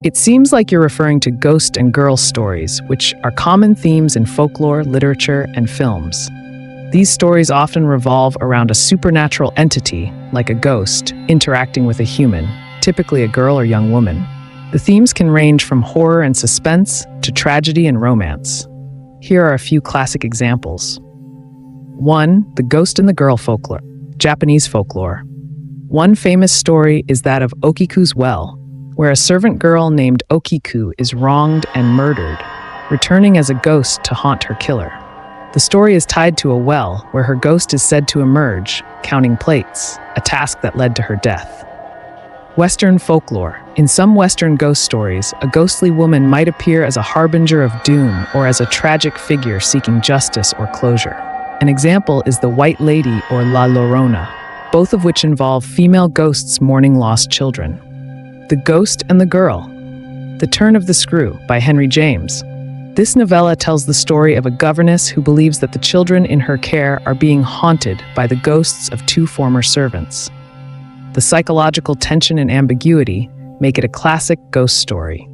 It seems like you're referring to ghost and girl stories, which are common themes in folklore, literature, and films. These stories often revolve around a supernatural entity, like a ghost, interacting with a human, typically a girl or young woman. The themes can range from horror and suspense to tragedy and romance. Here are a few classic examples. 1. The ghost and the girl folklore, Japanese folklore. One famous story is that of Okiku's well, where a servant girl named Okiku is wronged and murdered, returning as a ghost to haunt her killer. The story is tied to a well where her ghost is said to emerge, counting plates, a task that led to her death. Western folklore. In some Western ghost stories, a ghostly woman might appear as a harbinger of doom or as a tragic figure seeking justice or closure. An example is the White Lady or La Llorona, both of which involve female ghosts mourning lost children. The Ghost and the Girl. The Turn of the Screw by Henry James. This novella tells the story of a governess who believes that the children in her care are being haunted by the ghosts of two former servants. The psychological tension and ambiguity make it a classic ghost story.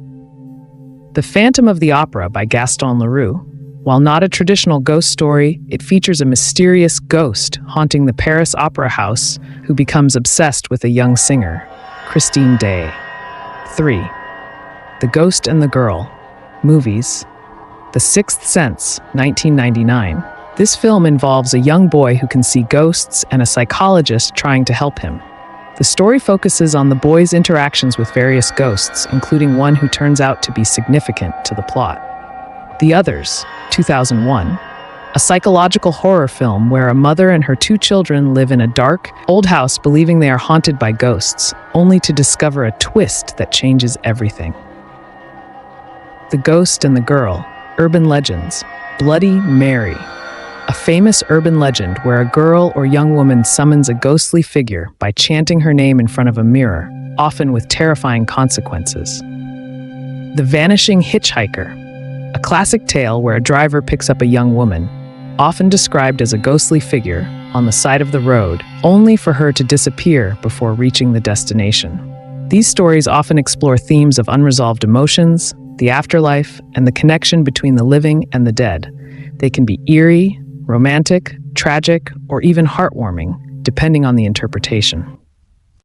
The Phantom of the Opera by Gaston Leroux. While not a traditional ghost story, it features a mysterious ghost haunting the Paris Opera House who becomes obsessed with a young singer, Christine Day. 3. The Ghost and the Girl. Movies. The Sixth Sense, 1999. This film involves a young boy who can see ghosts and a psychologist trying to help him. The story focuses on the boy's interactions with various ghosts, including one who turns out to be significant to the plot. The Others, 2001. A psychological horror film where a mother and her two children live in a dark, old house believing they are haunted by ghosts, only to discover a twist that changes everything. The Ghost and the Girl. Urban legends. Bloody Mary. A famous urban legend where a girl or young woman summons a ghostly figure by chanting her name in front of a mirror, often with terrifying consequences. The Vanishing Hitchhiker. A classic tale where a driver picks up a young woman, often described as a ghostly figure, on the side of the road, only for her to disappear before reaching the destination. These stories often explore themes of unresolved emotions, the afterlife, and the connection between the living and the dead. They can be eerie, romantic, tragic, or even heartwarming, depending on the interpretation.